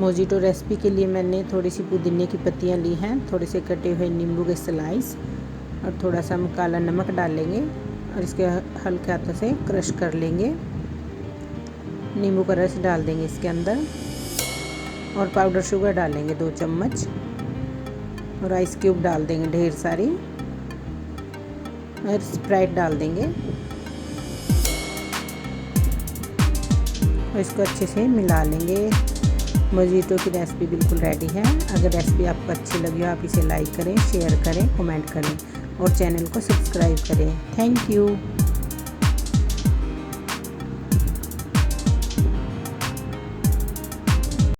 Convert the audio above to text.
Mojito recipe के लिए मैंने थोड़ी सी पुदीने की पत्तियां ली हैं, थोड़े से कटे हुए नींबू के स्लाइस और थोड़ा सा हम काला नमक डालेंगे और इसके हल्के हाथों से क्रश कर लेंगे। नींबू का रस डाल देंगे इसके अंदर और पाउडर शुगर डालेंगे 2 चम्मच और आइस क्यूब डाल देंगे ढेर सारी और स्प्राइट डाल देंगे और इसको अच्छे से मिला लेंगे। मोजिटो की रेसिपी बिल्कुल रेडी है। अगर रेसिपी आपको अच्छी लगी हो आप इसे लाइक करें, शेयर करें, कमेंट करें और चैनल को सब्सक्राइब करें। Thank you.